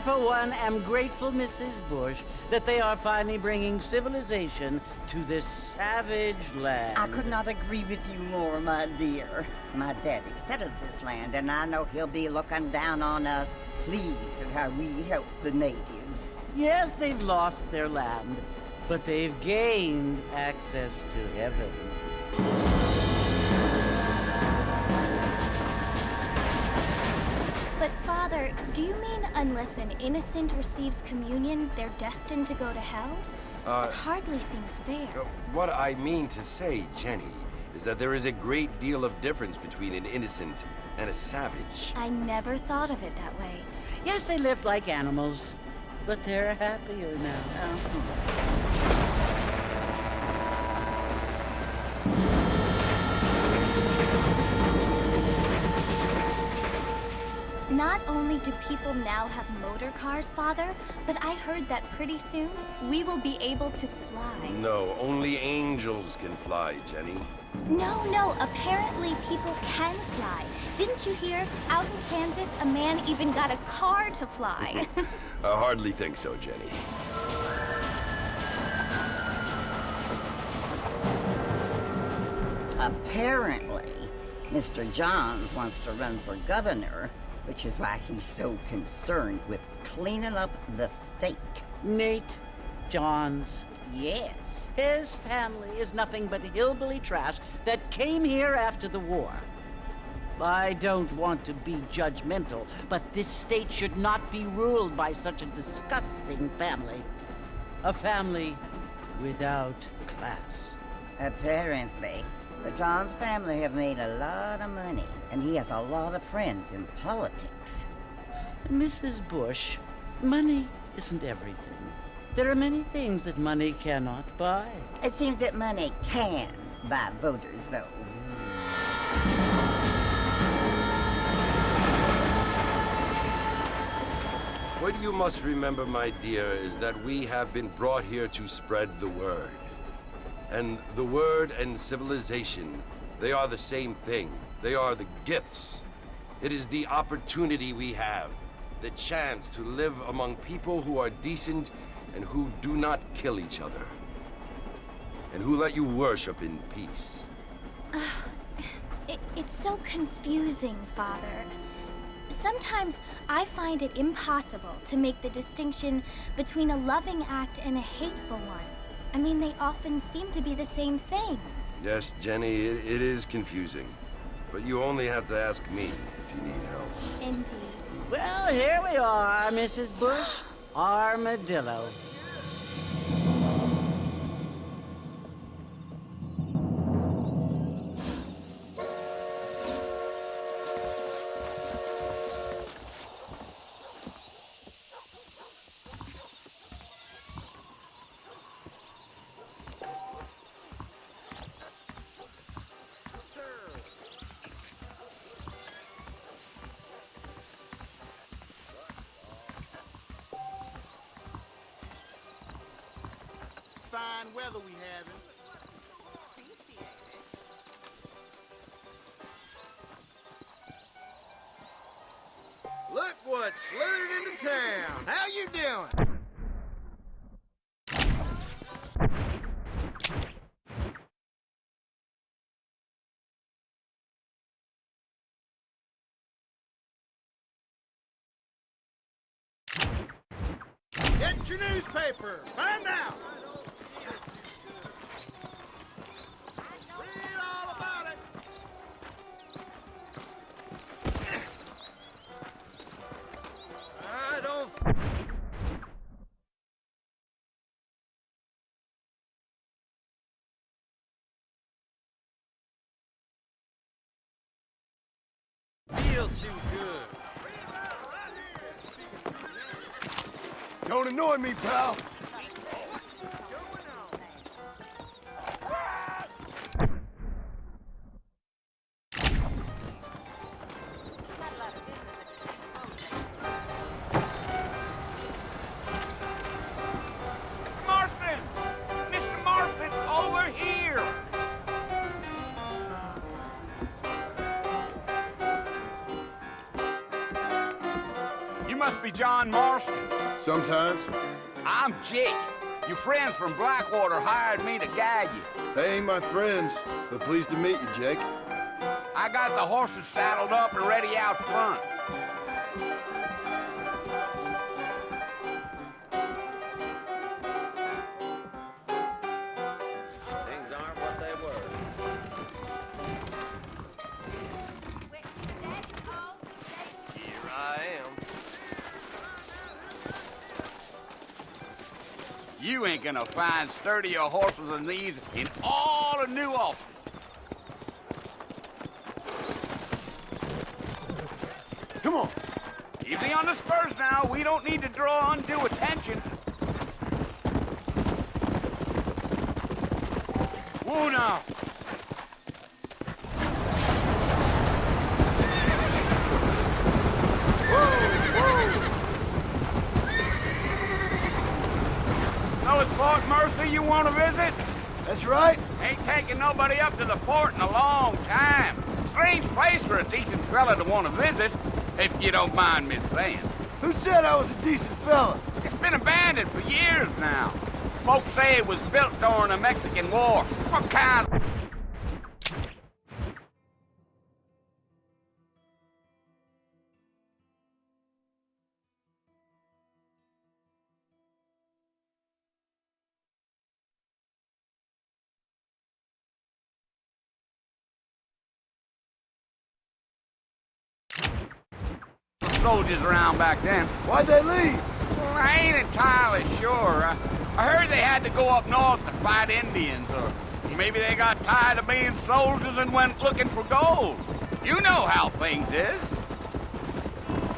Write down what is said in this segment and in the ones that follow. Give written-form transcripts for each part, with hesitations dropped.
For one, am grateful, Mrs. Bush, that they are finally bringing civilization to this savage land. I could not agree with you more, my dear. My daddy settled this land, and I know he'll be looking down on us, pleased at how we help the natives. Yes, they've lost their land, but they've gained access to heaven. But Father, do you mean unless an innocent receives communion, they're destined to go to hell? That hardly seems fair. What I mean to say, Jenny, is that there is a great deal of difference between an innocent and a savage. I never thought of it that way. Yes, they lived like animals, but they're happier now. Not only do people now have motor cars, Father, but I heard that pretty soon we will be able to fly. No, only angels can fly, Jenny. No, apparently people can fly. Didn't you hear? Out in Kansas, a man even got a car to fly. I hardly think so, Jenny. Apparently, Mr. Johns wants to run for governor, which is why he's so concerned with cleaning up the state. Nate Johns. Yes. His family is nothing but hillbilly trash that came here after the war. I don't want to be judgmental, but this state should not be ruled by such a disgusting family. A family without class. Apparently, the Johns family have made a lot of money, and he has a lot of friends in politics. Mrs. Bush, money isn't everything. There are many things that money cannot buy. It seems that money can buy voters, though. What you must remember, my dear, is that we have been brought here to spread the word. And the word and civilization, they are the same thing. They are the gifts. It is the opportunity we have, the chance to live among people who are decent and who do not kill each other, and who let you worship in peace. It's so confusing, Father. Sometimes I find it impossible to make the distinction between a loving act and a hateful one. I mean, they often seem to be the same thing. Yes, Jenny, it is confusing. But you only have to ask me if you need help. Indeed. Well, here we are, Mrs. Bush. Armadillo. Fine weather we having. Look what slithered into town. How you doing? Get your newspaper. Find out. Read all about it. I don't... feel too good. Don't annoy me, pal. Mr. Marston, over here. You must be John Marston. Sometimes. I'm Jake. Your friends from Blackwater hired me to guide you. They ain't my friends, but pleased to meet you, Jake. I got the horses saddled up and ready out front. Things aren't what they were. Here I am. You ain't gonna find sturdier horses than these in all of New Ulster. Come on. Easy on the spurs now. We don't need to draw undue attention. Whoa now. Whoa! Marcy you want to visit? That's right. Ain't taking nobody up to the fort in a long time. Strange place for a decent fella to want to visit, if you don't mind me saying. Who said I was a decent fella? It's been abandoned for years now. Folks say it was built during the Mexican War. What kind of... soldiers around back then. Why'd they leave? Well, I ain't entirely sure. I heard they had to go up north to fight Indians, or maybe they got tired of being soldiers and went looking for gold. You know how things is.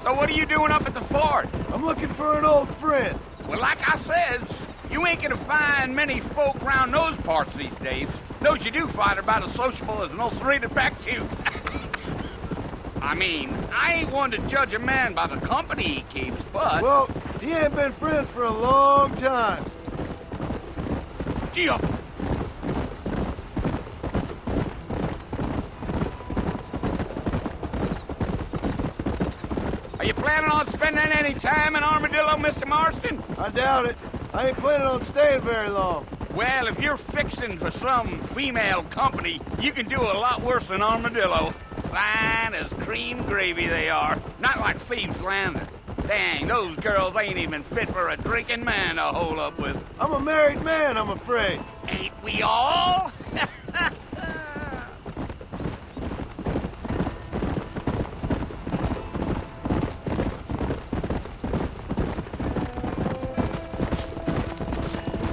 So what are you doing up at the fort? I'm looking for an old friend. Well, like I says, you ain't gonna find many folk around those parts these days. Those you do find are about as sociable as an old serrated back tooth. I mean, I ain't one to judge a man by the company he keeps, but... Well, he ain't been friends for a long time. Gee up. Are you planning on spending any time in Armadillo, Mr. Marston? I doubt it. I ain't planning on staying very long. Well, if you're fixing for some female company, you can do a lot worse than Armadillo. Fine as cream gravy they are. Not like Thieves' Landing. Dang, those girls ain't even fit for a drinking man to hole up with. I'm a married man, I'm afraid. Ain't we all?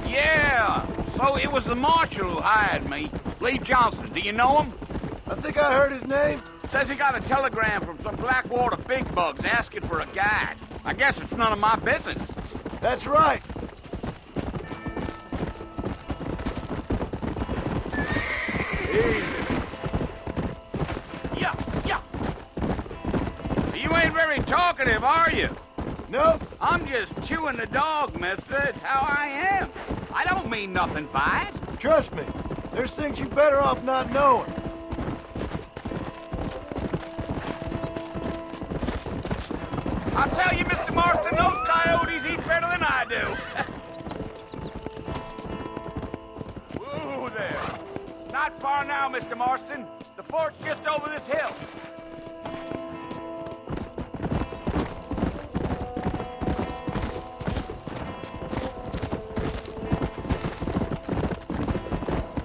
Yeah, so it was the marshal who hired me. Lee Johnson, do you know him? I think I heard his name. Says he got a telegram from some Blackwater big bugs asking for a guide. I guess it's none of my business. That's right. Easy. Yeah. You ain't very talkative, are you? Nope. I'm just chewing the dog, mister. It's how I am. I don't mean nothing by it. Trust me. There's things you better off not knowing. I'll tell you, Mr. Marston, those coyotes eat better than I do. Whoa there. Not far now, Mr. Marston. The fort's just over this hill.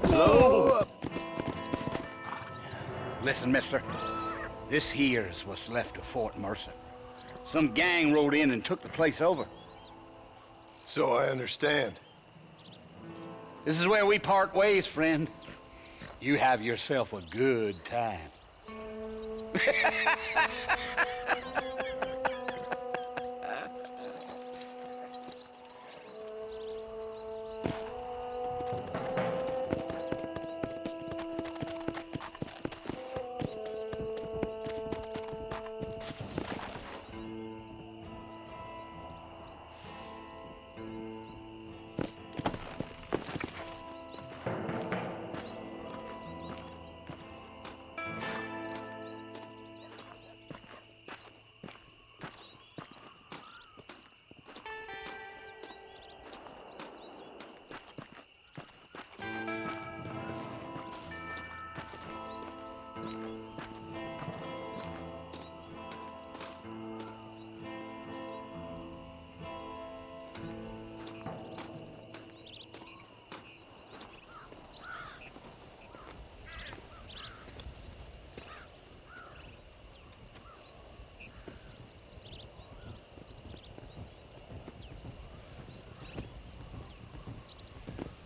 Slow up. Listen, mister. This here's what's left of Fort Mercer. Some gang rode in and took the place over. So I understand. This is where we part ways, friend. You have yourself a good time.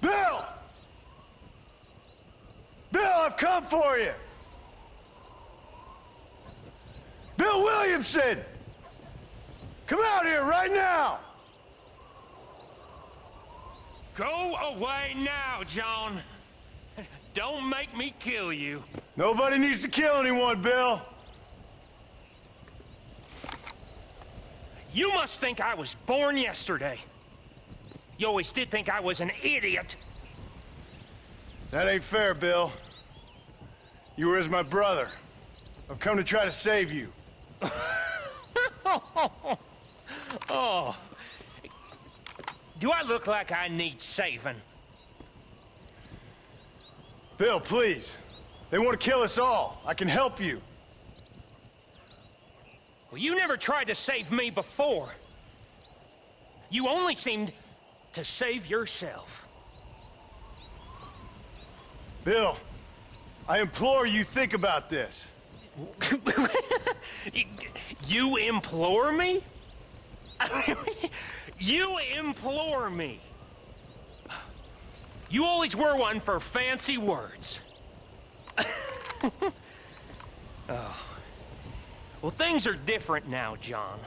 Bill! Bill, I've come for you! Bill Williamson! Come out here right now! Go away now, John. Don't make me kill you. Nobody needs to kill anyone, Bill. You must think I was born yesterday. You always did think I was an idiot. That ain't fair, Bill. You were as my brother. I've come to try to save you. Oh. Do I look like I need saving? Bill, please. They want to kill us all. I can help you. Well, you never tried to save me before. You only seemed to save yourself. Bill, I implore you think about this. You implore me? You implore me. You always were one for fancy words. Oh. Well, things are different now, John.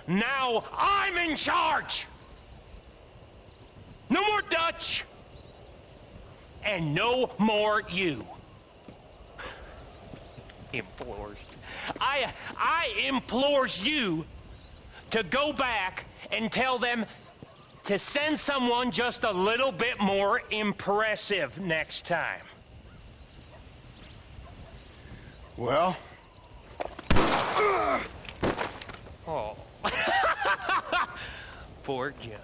Now I'm in charge! No more Dutch! And no more you. Implores. I implores you to go back and tell them to send someone just a little bit more impressive next time. Well? Oh. Poor John.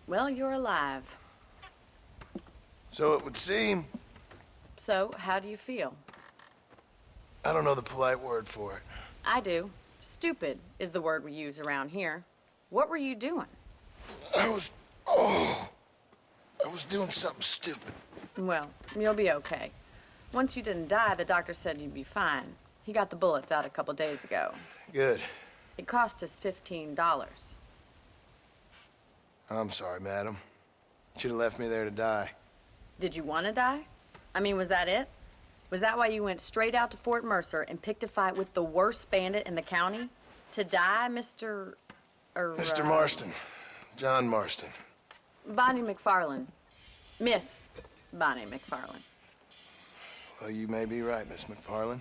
Well, you're alive. So it would seem. So, how do you feel? I don't know the polite word for it. I do. Stupid is the word we use around here. What were you doing? I was doing something stupid. Well, you'll be okay. Once you didn't die, the doctor said you'd be fine. He got the bullets out a couple days ago. Good. It cost us $15. I'm sorry, madam. Should have left me there to die. Did you want to die? I mean, was that it? Was that why you went straight out to Fort Mercer and picked a fight with the worst bandit in the county? To die, Mr. Mr. Marston. John Marston. Bonnie McFarland. Miss Bonnie McFarland. Well, you may be right, Miss McFarland.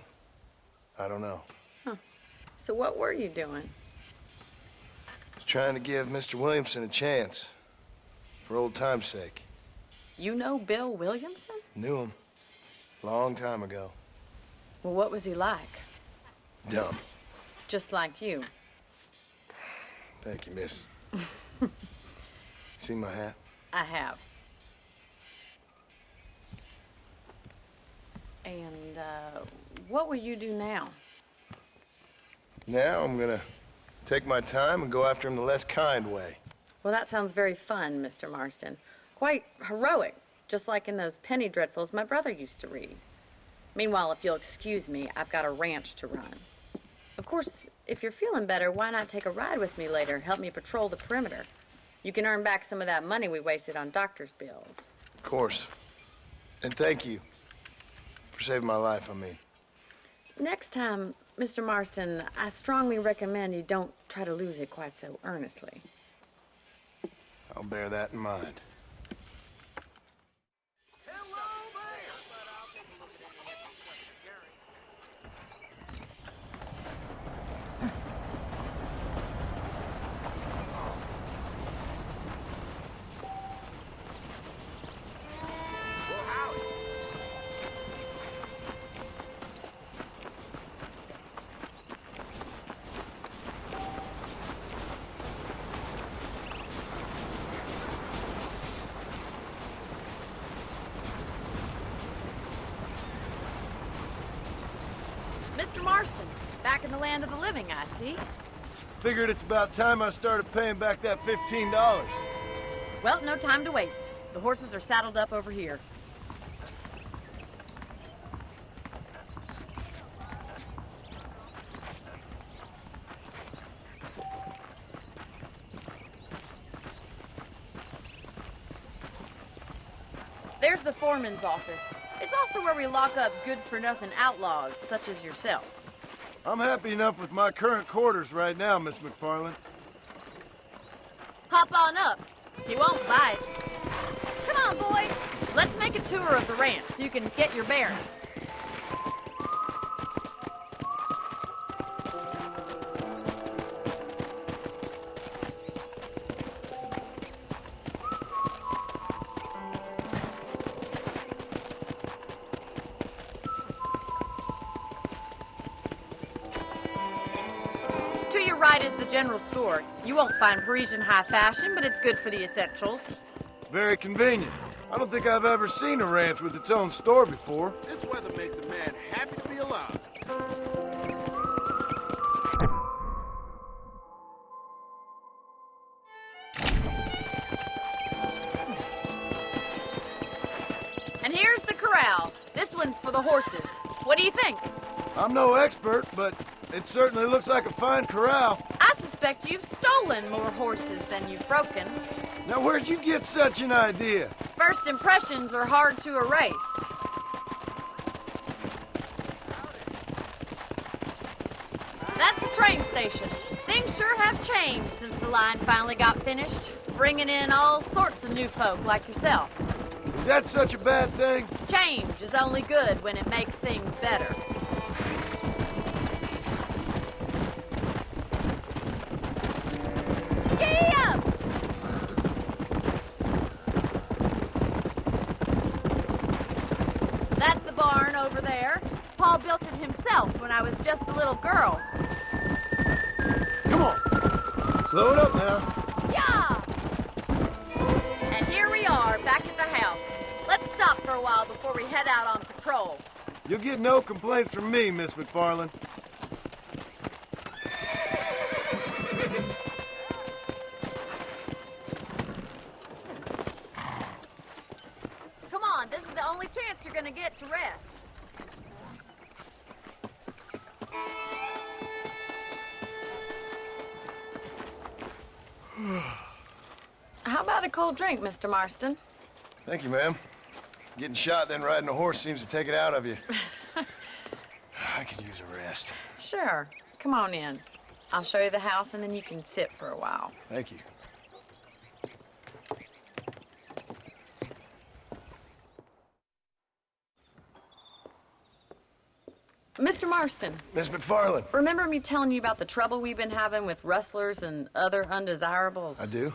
I don't know. Huh. So what were you doing? I was trying to give Mr. Williamson a chance. For old time's sake. You know Bill Williamson? Knew him. Long time ago. Well, what was he like? Dumb. Just like you. Thank you, miss. See my hat? I have. And, what will you do now? Now I'm gonna take my time and go after him the less kind way. Well, that sounds very fun, Mr. Marston. Quite heroic, just like in those penny dreadfuls my brother used to read. Meanwhile, if you'll excuse me, I've got a ranch to run. Of course, if you're feeling better, why not take a ride with me later? Help me patrol the perimeter. You can earn back some of that money we wasted on doctor's bills. Of course. And thank you for saving my life, I mean. Next time, Mr. Marston, I strongly recommend you don't try to lose it quite so earnestly. I'll bear that in mind. Marston. Back in the land of the living, I see. Figured it's about time I started paying back that $15. Well, no time to waste. The horses are saddled up over here. There's the foreman's office. It's also where we lock up good-for-nothing outlaws, such as yourself. I'm happy enough with my current quarters right now, Miss McFarland. Hop on up. He won't bite. Come on, boy. Let's make a tour of the ranch so you can get your bearings. To your right is the general store. You won't find Parisian high fashion, but it's good for the essentials. Very convenient. I don't think I've ever seen a ranch with its own store before. This weather makes a man happy to be alive. And here's the corral. This one's for the horses. What do you think? I'm no expert, but it certainly looks like a fine corral. I suspect you've stolen more horses than you've broken. Now, where'd you get such an idea? First impressions are hard to erase. That's the train station. Things sure have changed since the line finally got finished, bringing in all sorts of new folk like yourself. Is that such a bad thing? Change is only good when it makes things better. That's the barn over there. Paul built it himself when I was just a little girl. Come on. Slow it up now. Yeah! And here we are, back at the house. Let's stop for a while before we head out on patrol. You'll get no complaints from me, Miss McFarland. Come on, this is the only chance you're gonna get to rest. How about a cold drink, Mr. Marston? Thank you, ma'am. Getting shot, then riding a horse seems to take it out of you. I could use a rest. Sure. Come on in. I'll show you the house, and then you can sit for a while. Thank you. Mr. Marston. Miss McFarland. Remember me telling you about the trouble we've been having with rustlers and other undesirables? I do.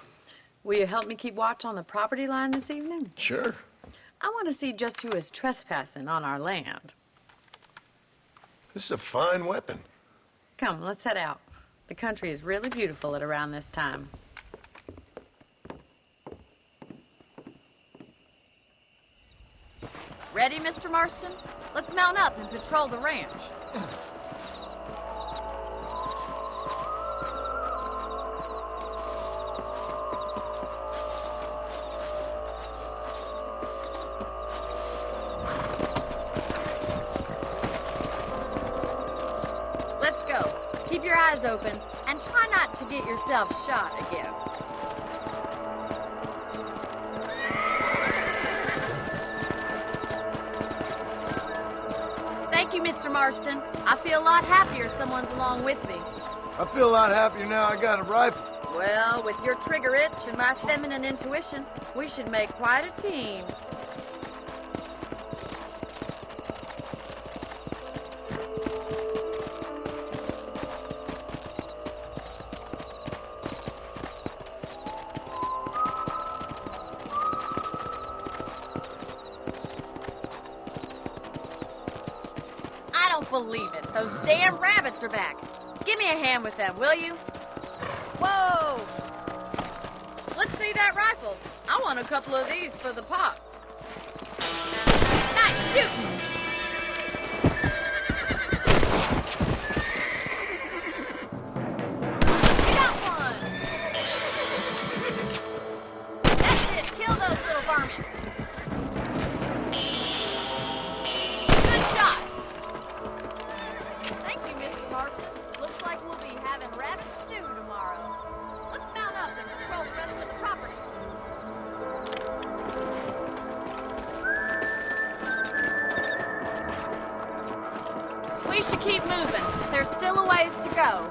Will you help me keep watch on the property line this evening? Sure. I want to see just who is trespassing on our land. This is a fine weapon. Come, let's head out. The country is really beautiful at around this time. Ready, Mr. Marston? Let's mount up and patrol the ranch. Let's go. Keep your eyes open and try not to get yourself shot again. Thank you, Mr. Marston. I feel a lot happier someone's along with me. I feel a lot happier now I got a rifle. Well, with your trigger itch and my feminine intuition, we should make quite a team. I don't believe it. Those damn rabbits are back. Give me a hand with them, will you? Whoa! Let's see that rifle. I want a couple of these for the pot. Nice shooting! should keep moving. There's still a ways to go.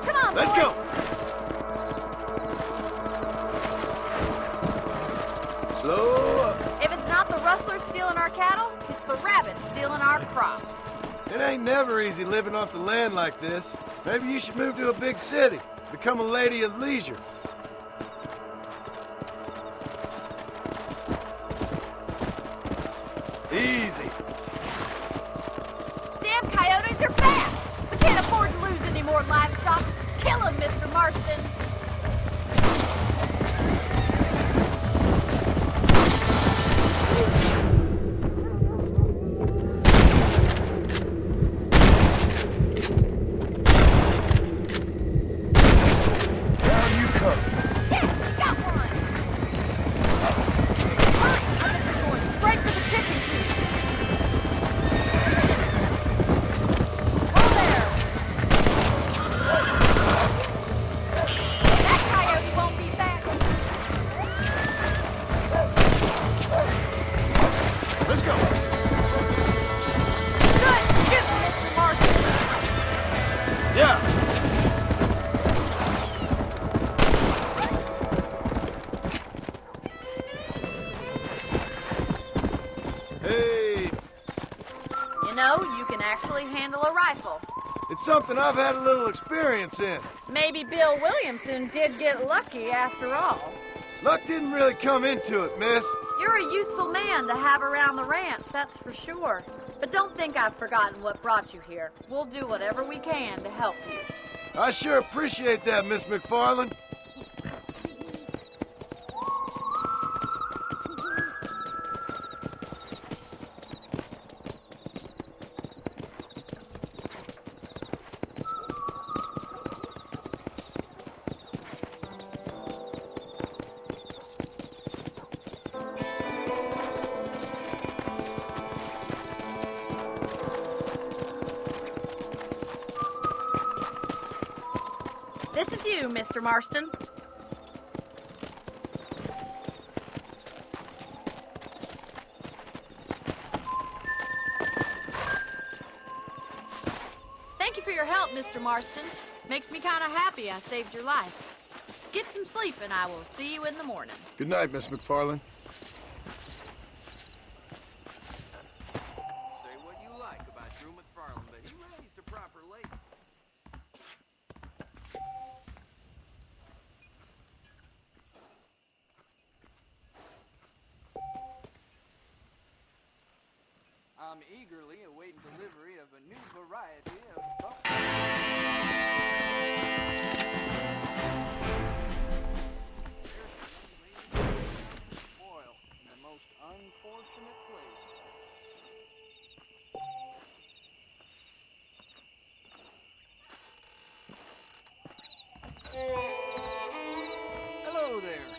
Come on, Let's boys. go! Slow up. If it's not the rustler stealing our cattle, it's the rabbit stealing our crops. It ain't never easy living off the land like this. Maybe you should move to a big city. Become a lady of leisure. Easy. Damn coyotes are bad! We can't afford to lose any more livestock. Kill them, Mr. Marston. It's something I've had a little experience in. Maybe Bill Williamson did get lucky after all. Luck didn't really come into it, miss. You're a useful man to have around the ranch, that's for sure. But don't think I've forgotten what brought you here. We'll do whatever we can to help you. I sure appreciate that, Miss McFarland. This is you, Mr. Marston. Thank you for your help, Mr. Marston. Makes me kind of happy I saved your life. Get some sleep and I will see you in the morning. Good night, Miss McFarland. Say what you like about Drew McFarland, but he raised a proper lady. I'm eagerly awaiting delivery of a new variety of spoil in the most unfortunate place. Hello there.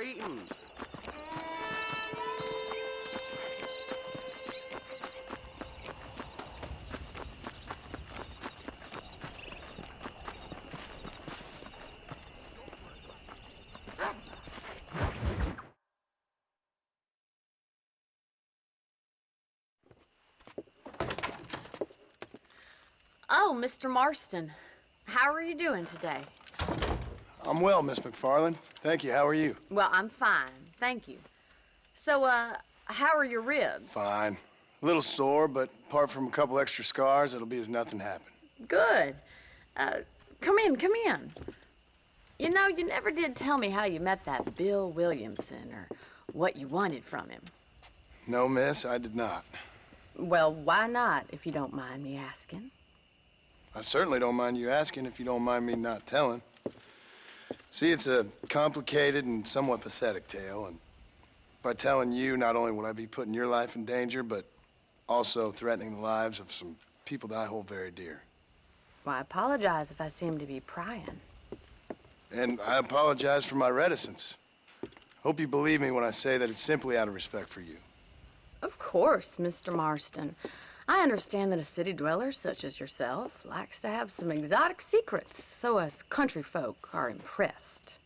eating. Oh, Mr. Marston. How are you doing today? I'm well, Miss McFarland. Thank you. How are you? Well, I'm fine. Thank you. So, how are your ribs? Fine. A little sore, but apart from a couple extra scars, it'll be as nothing happened. Good. Come in, come in. You know, you never did tell me how you met that Bill Williamson or what you wanted from him. No, miss, I did not. Well, why not, if you don't mind me asking? I certainly don't mind you asking if you don't mind me not telling. See, it's a complicated and somewhat pathetic tale, and by telling you, not only would I be putting your life in danger, but also threatening the lives of some people that I hold very dear. Well, I apologize if I seem to be prying. And I apologize for my reticence. Hope you believe me when I say that it's simply out of respect for you. Of course, Mr. Marston. I understand that a city dweller such as yourself likes to have some exotic secrets, so us country folk are impressed.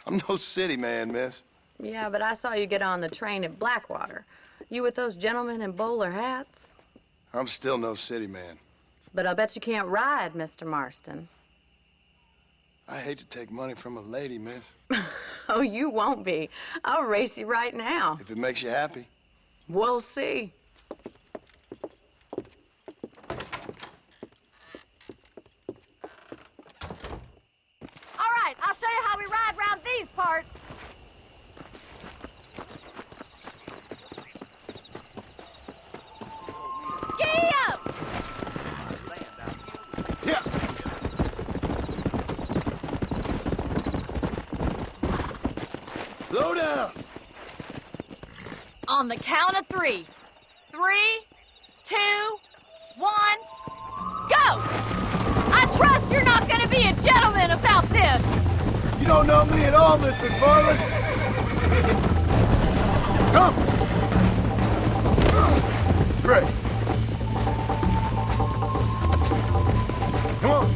I'm no city man, miss. Yeah, but I saw you get on the train at Blackwater. You with those gentlemen in bowler hats? I'm still no city man. But I bet you can't ride, Mr. Marston. I hate to take money from a lady, miss. Oh, you won't be. I'll race you right now. If it makes you happy. We'll see. All right, I'll show you how we ride around these parts. Giddy up! Yeah. Slow down. On the count of 3. 3, 2, 1, go! I trust you're not gonna be a gentleman about this! You don't know me at all, Miss McFarland. Come. Great. Come on.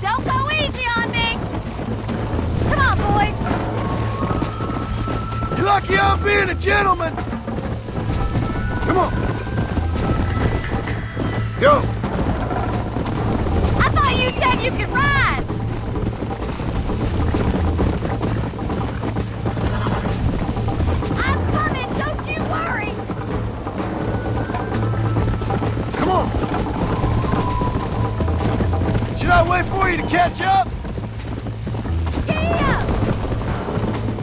Don't go easy on me! Come on, boys! You're lucky I'm being a gentleman. Come on. Go. I thought you said you could ride! I'm coming, don't you worry! Come on. Should I wait for you to catch up? Giddy up!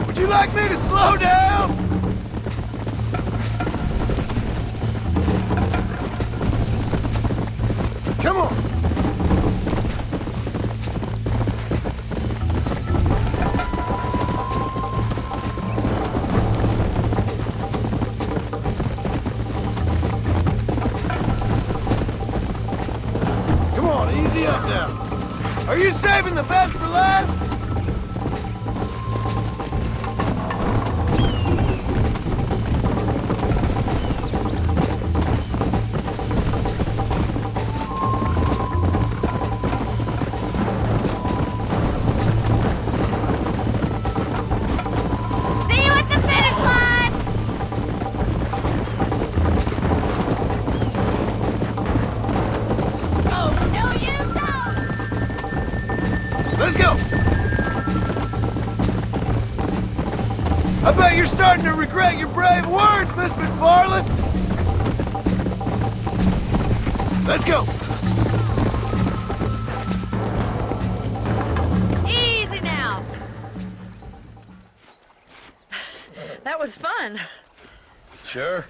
Would you like me to slow down? Come on. Come on, easy up now. Are you saving the best for last? See you at the finish line! Oh, no you don't! Let's go. I bet you're starting to regret your brave words, Miss McFarland. Let's go! Easy now. That was fun. Sure.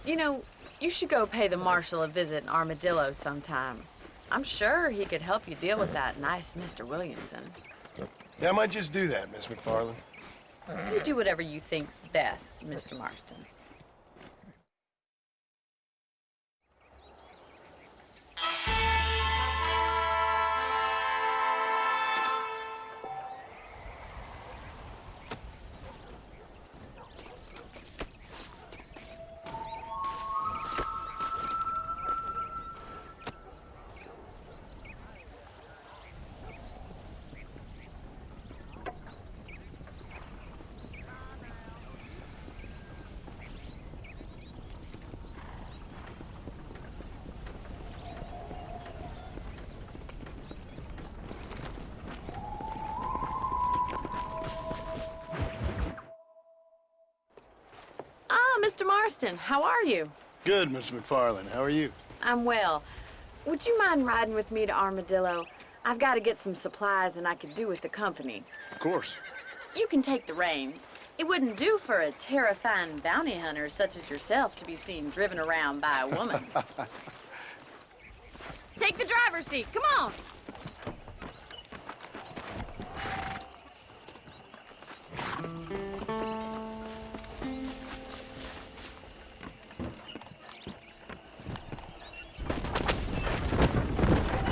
You know, you should go pay the marshal a visit in Armadillo sometime. I'm sure he could help you deal with that nice Mr. Williamson. Yeah, I might just do that, Miss McFarland. You do whatever you think's best, Mr. Marston. Mr. Marston, how are you? Good, Miss McFarland. How are you? I'm well. Would you mind riding with me to Armadillo? I've got to get some supplies and I could do with the company. Of course. You can take the reins. It wouldn't do for a terrifying bounty hunter such as yourself to be seen driven around by a woman. Take the driver's seat. Come on.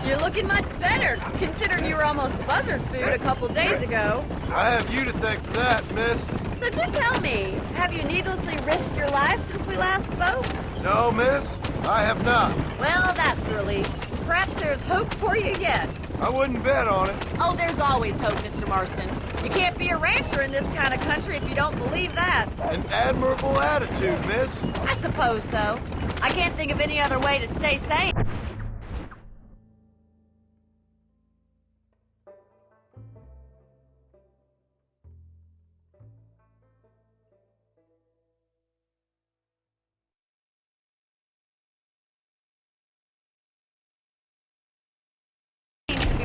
You're looking much better, considering you were almost buzzard food a couple days ago. I have you to thank for that, miss. So do tell me, have you needlessly risked your life since we last spoke? No, miss, I have not. Well, that's a relief. Perhaps there's hope for you yet. I wouldn't bet on it. Oh, there's always hope, Mr. Marston. You can't be a rancher in this kind of country if you don't believe that. An admirable attitude, miss. I suppose so. I can't think of any other way to stay sane.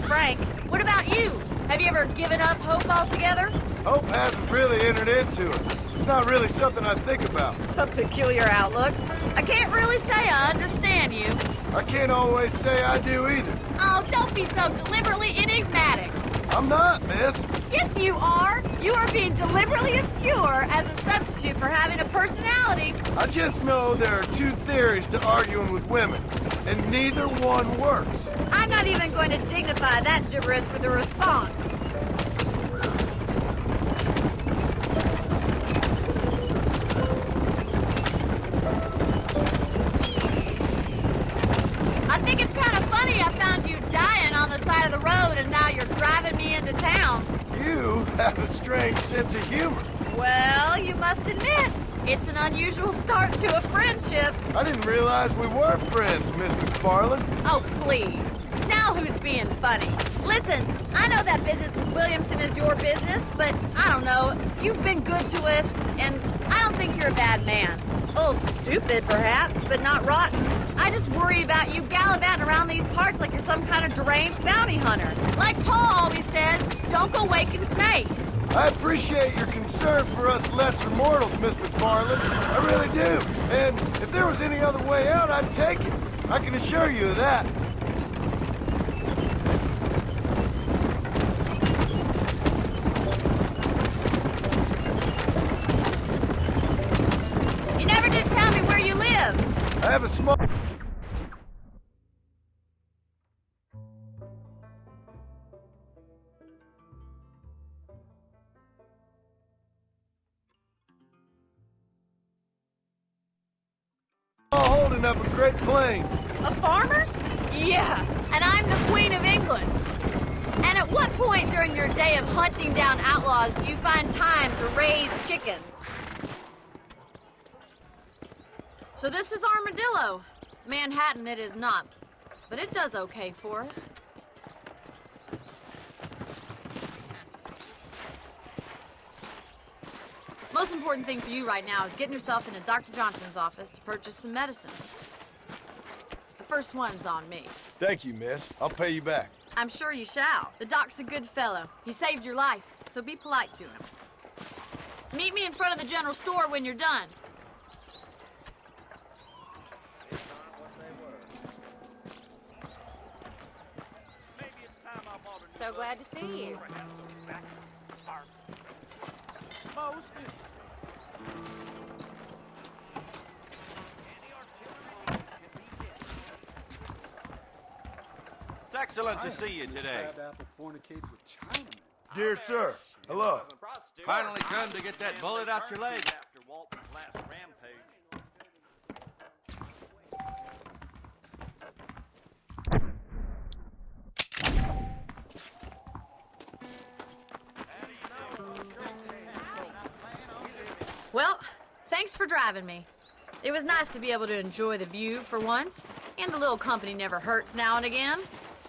Frank, what about you? Have you ever given up hope altogether? Hope hasn't really entered into it. It's not really something I think about. A peculiar outlook. I can't really say I understand you. I can't always say I do either. Oh, don't be so deliberately enigmatic. I'm not, miss. Yes, you are. You are being deliberately obscure as a substitute for having a personality. I just know there are two theories to arguing with women, and neither one works. I'm not even going to dignify that gibberish with a response. I think it's kind of funny I found you dying on the side of the road and now you're driving me into town. You have a strange sense of humor. Well, you must admit, it's an unusual start to a friendship. I didn't realize we were friends, Miss McFarland. Oh, please. Now who's being funny? Listen, I know that business with Williamson is your business, but I don't know. You've been good to us, and I don't think you're a bad man. A little stupid, perhaps, but not rotten. I just worry about you gallivanting around these parts like you're some kind of deranged bounty hunter. Like Paul always says, don't go waking snakes. I appreciate your concern for us lesser mortals, Miss McFarland. I really do. And if there was any other way out, I'd take it. I can assure you of that. You never did tell me where you live. I have a small... holding up a Great Plain. A farmer? Yeah, and I'm the Queen of England. And at what point during your day of hunting down outlaws do you find time to raise chickens? So this is Armadillo. Manhattan it is not, but it does okay for us. Most important thing for you right now is getting yourself into Dr. Johnson's office to purchase some medicine. first one's on me. Thank you, miss. I'll pay you back. I'm sure you shall. The doc's a good fellow. He saved your life, so be polite to him. Meet me in front of the general store when you're done. So glad to see you. It's excellent to see you today. Dear sir, hello. Finally come to get that bullet out your leg. After Walton's last rampage. Well, thanks for driving me. It was nice to be able to enjoy the view for once, and a little company never hurts now and again.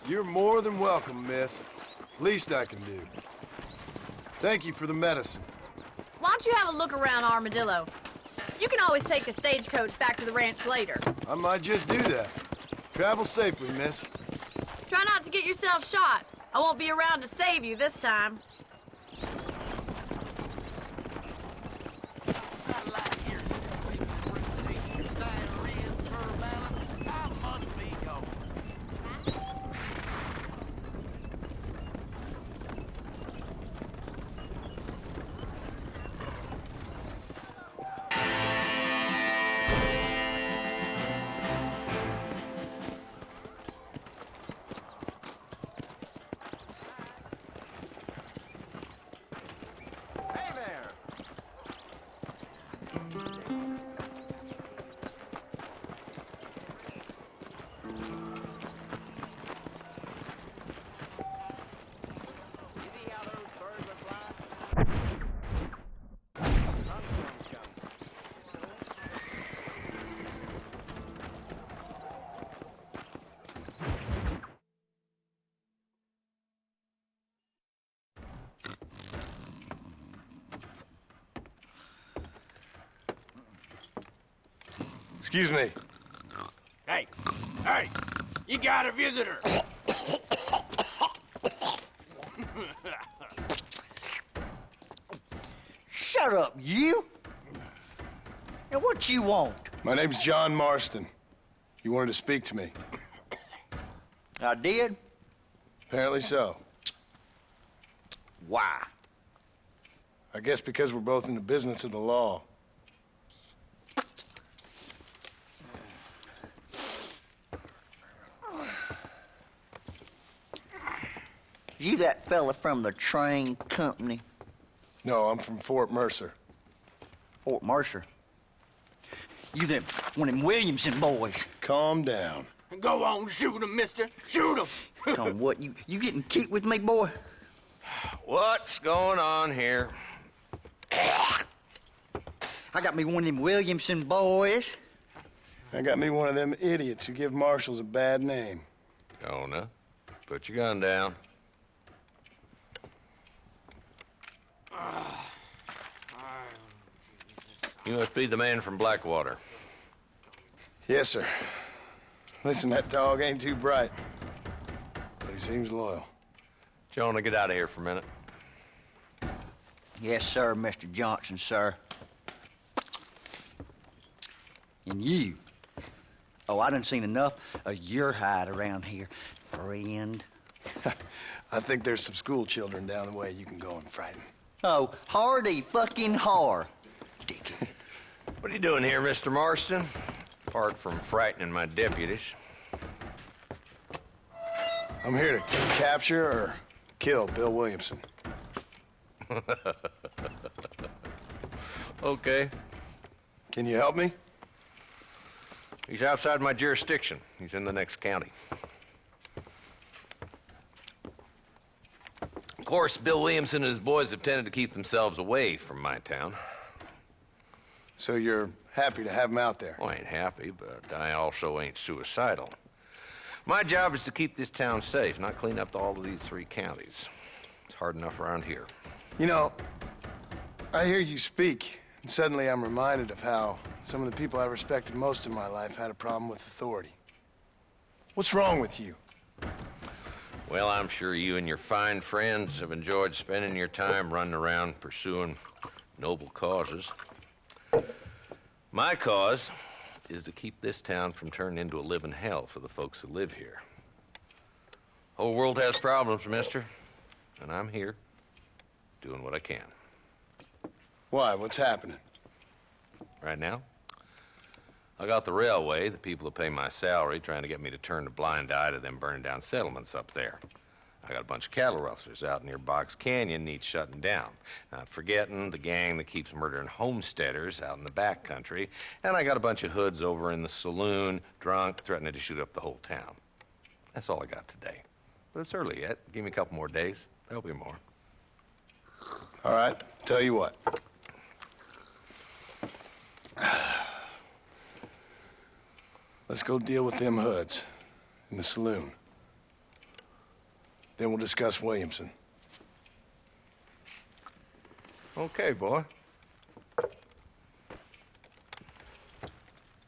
You're more than welcome, miss. Least I can do. Thank you for the medicine. Why don't you have a look around Armadillo? You can always take a stagecoach back to the ranch later. I might just do that. Travel safely, miss. Try not to get yourself shot. I won't be around to save you this time. Excuse me. Hey, you got a visitor. Shut up, you! Now, what you want? My name's John Marston. You wanted to speak to me. I did? Apparently so. Why? I guess because we're both in the business of the law. You that fella from the train company? No, I'm from Fort Mercer. Fort Mercer? You them one of them Williamson boys? Calm down. Go on, shoot him, mister. Shoot him. Come on, what, you getting kicked with me, boy? What's going on here? I got me one of them Williamson boys. I got me one of them idiots who give marshals a bad name. Jonah, put your gun down. You must be the man from Blackwater. Yes, sir. Listen, that dog ain't too bright, but he seems loyal. Jonah, get out of here for a minute. Yes, sir, Mr. Johnson, sir. And you. Oh, I done seen enough of your hide around here, friend. I think there's some school children down the way you can go and frighten. Oh, hardy fucking har. Dickhead. What are you doing here, Mr. Marston? Apart from frightening my deputies. I'm here to capture or kill Bill Williamson. Okay. Can you help me? He's outside my jurisdiction. He's in the next county. Of course, Bill Williamson and his boys have tended to keep themselves away from my town. So you're happy to have him out there? Well, I ain't happy, but I also ain't suicidal. My job is to keep this town safe, not clean up all of these 3 counties. It's hard enough around here. You know, I hear you speak, and suddenly I'm reminded of how some of the people I respected most in my life had a problem with authority. What's wrong with you? Well, I'm sure you and your fine friends have enjoyed spending your time running around pursuing noble causes. My cause is to keep this town from turning into a living hell for the folks who live here. Whole world has problems, mister, and I'm here doing what I can. Why? What's happening? Right now, I got the railway, the people who pay my salary, trying to get me to turn a blind eye to them burning down settlements up there. I got a bunch of cattle rustlers out near Box Canyon needs shutting down. Not forgetting the gang that keeps murdering homesteaders out in the back country. And I got a bunch of hoods over in the saloon, drunk, threatening to shoot up the whole town. That's all I got today. But it's early yet. Give me a couple more days. There'll be more. All right, tell you what. Let's go deal with them hoods in the saloon. Then we'll discuss Williamson. Okay, boy.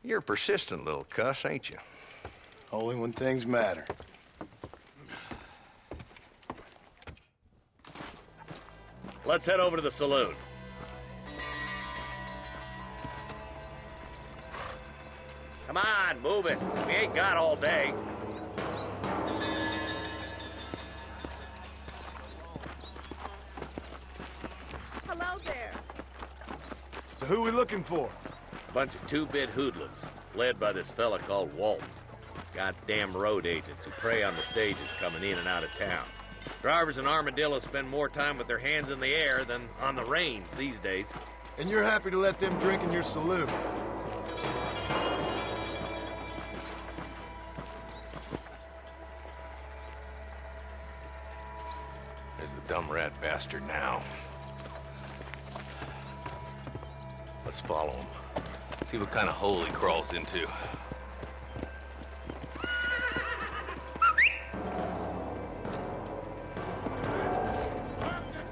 You're a persistent little cuss, ain't you? Only when things matter. Let's head over to the saloon. Come on, move it. We ain't got all day. Hello there. So who we looking for? Bunch of two-bit hoodlums, led by this fella called Walton. Goddamn road agents who prey on the stages coming in and out of town. Drivers in Armadillo spend more time with their hands in the air than on the reins these days. And you're happy to let them drink in your saloon? There's the dumb rat bastard now. Let's follow him. See what kind of hole he crawls into.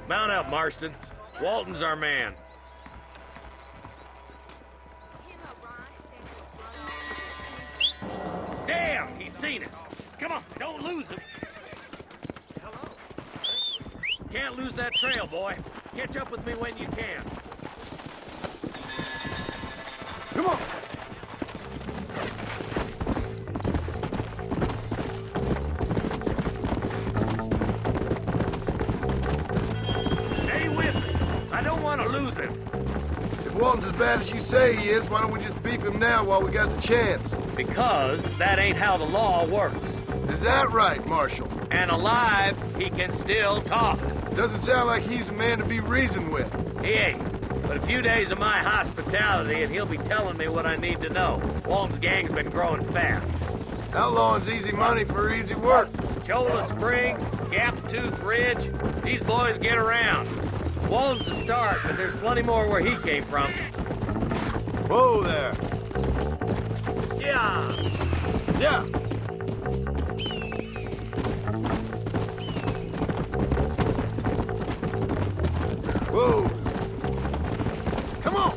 Mount up, Marston. Walton's our man. Damn, he's seen us. Come on, don't lose him. Can't lose that trail, boy. Catch up with me when you can. Come on! Stay with me. I don't want to lose him. If Walton's as bad as you say he is, why don't we just beef him now while we got the chance? Because that ain't how the law works. Is that right, Marshal? And alive, he can still talk. Doesn't sound like he's a man to be reasoned with. He ain't. But a few days of my hospitality and he'll be telling me what I need to know. Walton's gang's been growing fast. Outlawing's easy money for easy work. Cholla Springs, Gap Tooth Ridge, these boys get around. Walton's the start, but there's plenty more where he came from. Whoa there. Yeah. Yeah. Whoa. Come on.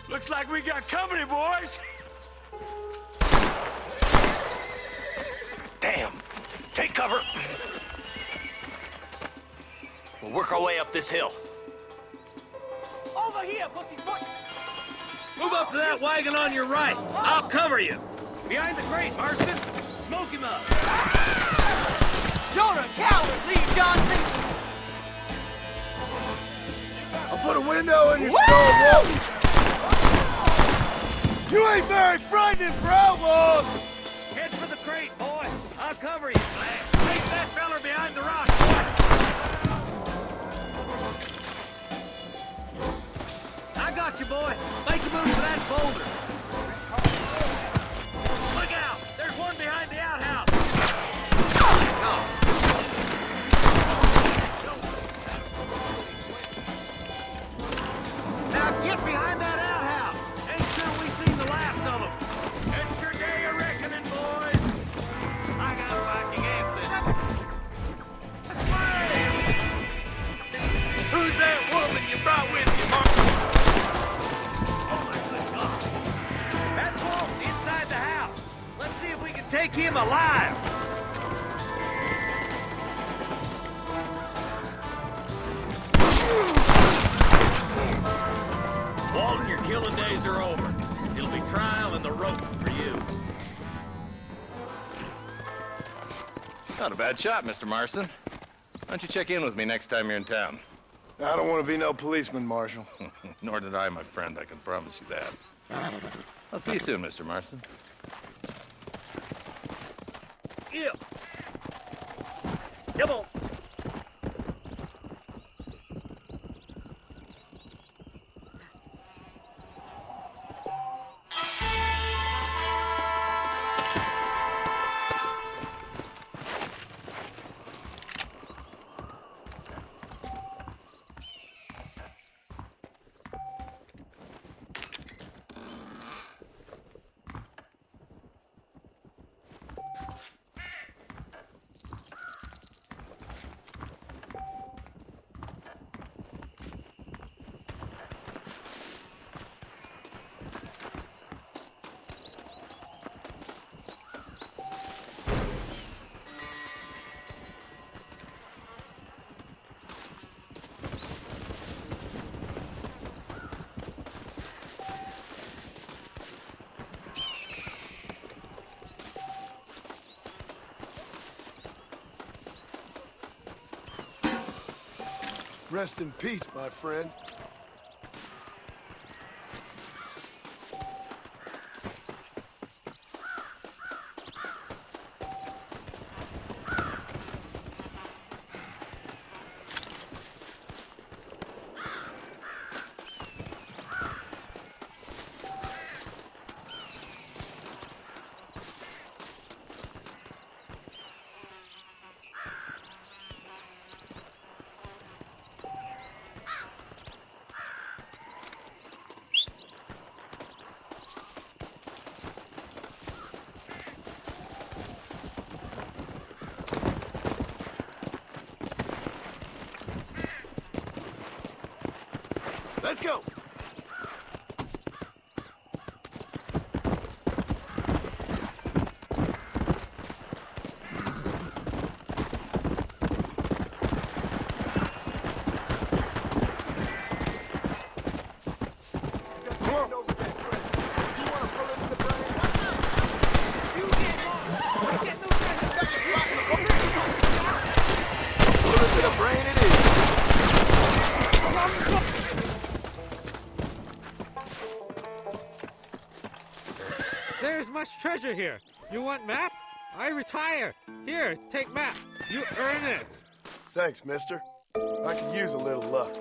Looks like we got company, boys. Damn. Take cover. We'll work our way up this hill. Over here, pussyfoot. Move up to that wagon on your right. I'll cover you. Behind the crate, Marston. Smoke him up. You're a coward, Lee Johnson! I'll put a window in your skull, Walton. You ain't very frightening for outlaws. Head for the crate, boy. I'll cover you. Face that feller behind the rock. I got you, boy. Make a move for that boulder. Look out! There's one behind the outhouse. Now get behind that outhouse. Ain't sure we seen the last of them. Extra day of reckoning, boys. I got killing days are over. It'll be trial and the rope for you. Not a bad shot, Mr. Marston. Why don't you check in with me next time you're in town? I don't want to be no policeman, Marshal. Nor did I, my friend. I can promise you that. I'll see you soon, Mr. Marston. Yeah. Come on. Rest in peace, my friend. Let's go! There's much treasure here. You want map? I retire. Here, take map. You earn it. Thanks, mister. I could use a little luck.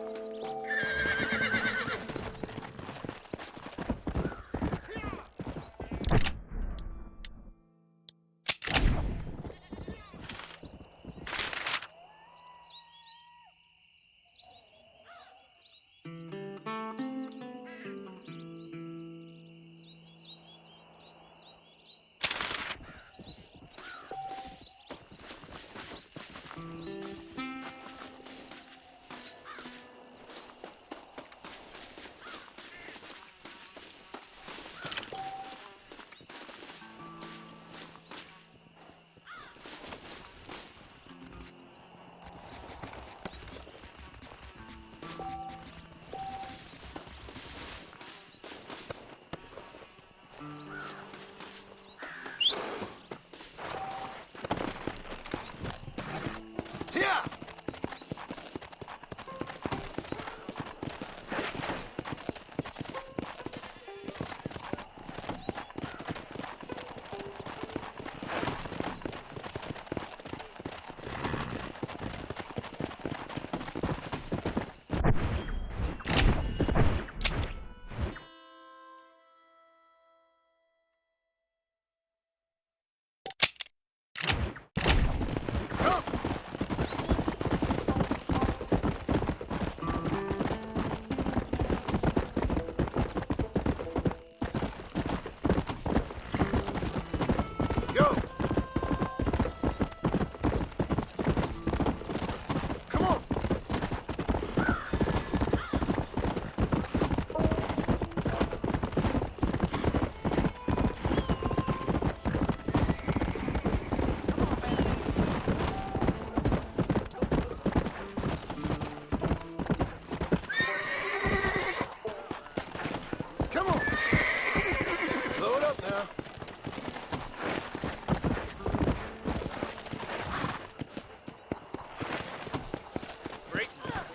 straighten this.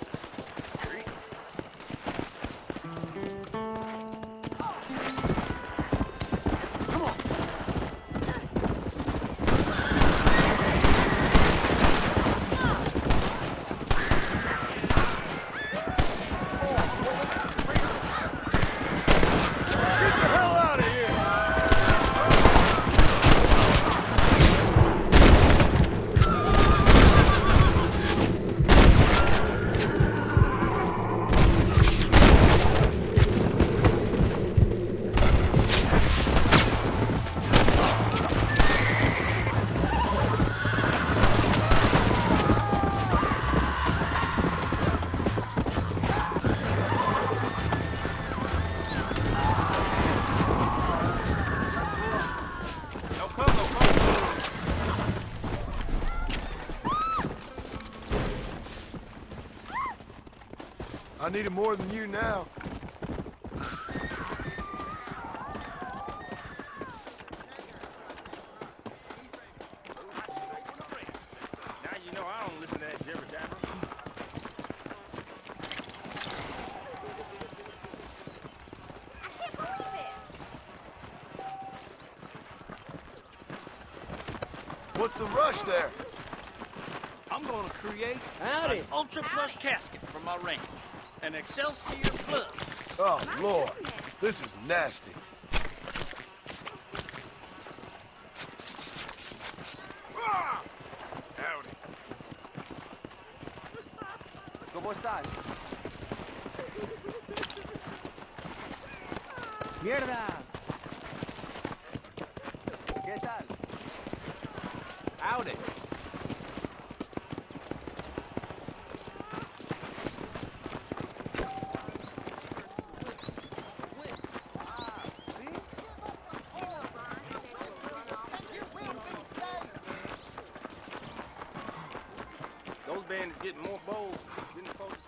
I need it more than you now. Now you know I don't listen to that jibber jabber. What's the rush there? I'm gonna create an Ultra Plus casket for my ring. An Excelsior Club. Oh, Lord. This is nasty. Howdy. ¿Cómo estás? ¡Mierda! ¿Qué tal? Howdy. Those bandits getting more bold than the folks.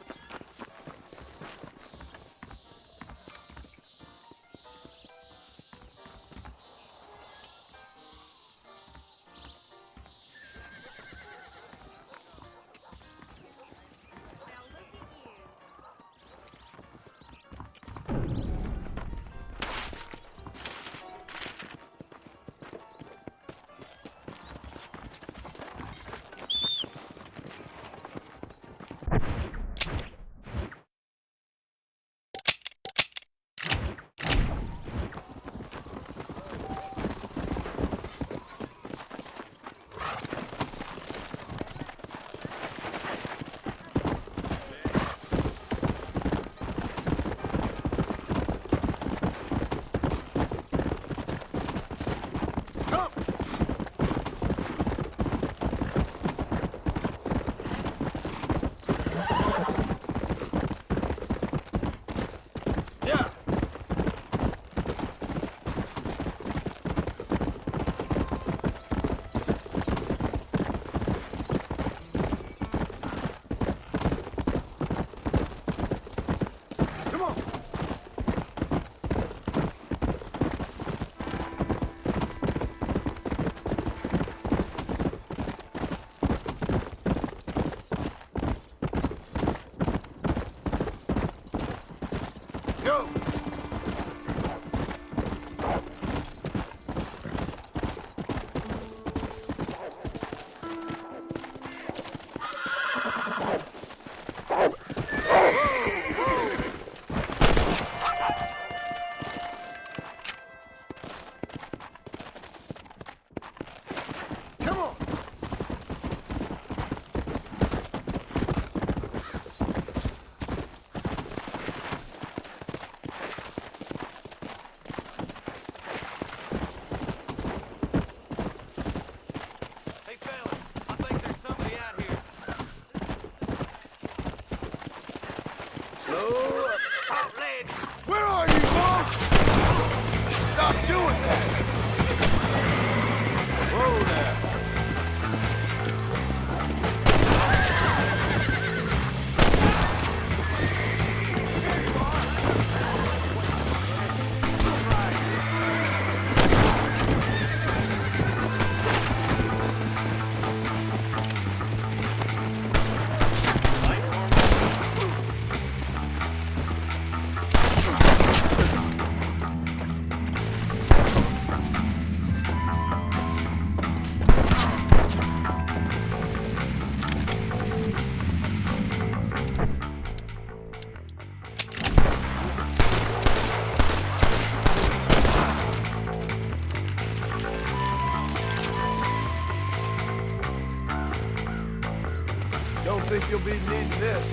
Don't think you'll be needing this.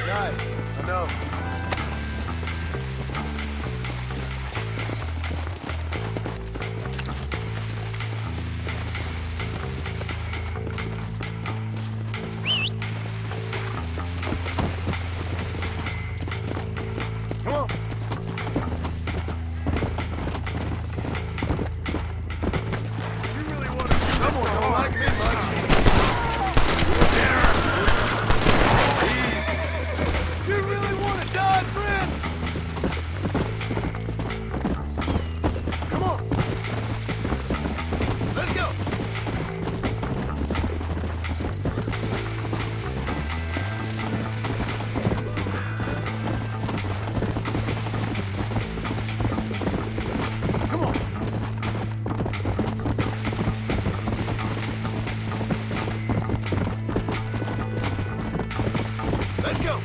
Nice. I know. Come on. You really want to shoot someone don't like me much. You really want to die, friend? Come on. Let's go. Come on. Let's go.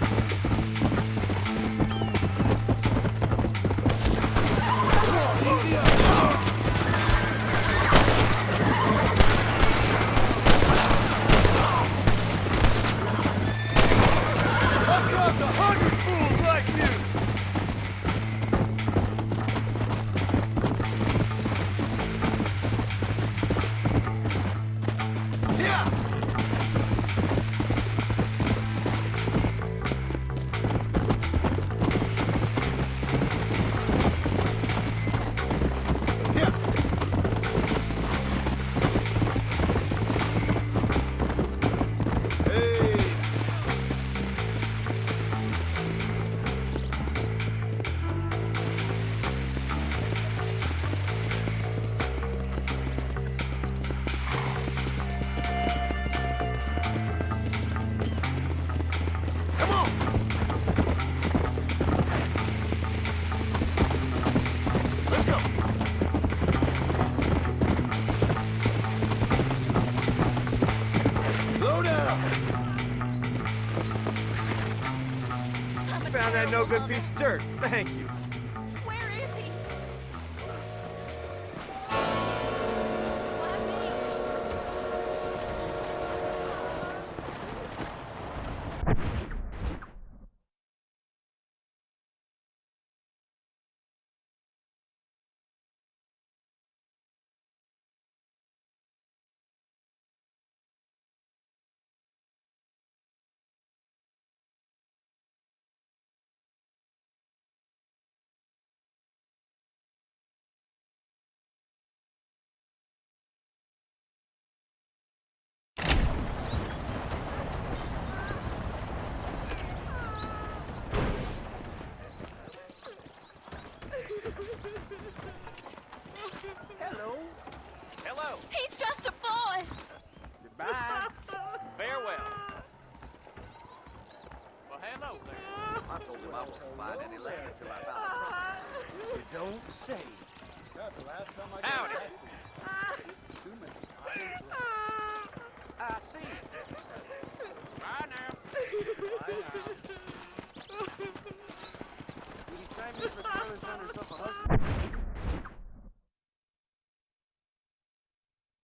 Found that no good piece of dirt. Thank you. Where is he? Hello. Hello. He's just a boy. Goodbye. Farewell. Well, hello there. I told him I wouldn't find any land until I found a front. You don't say. That's the last time I Howdy. Too many. I see you. Bye now. Bye now. Did he save me for throwing himself a husband?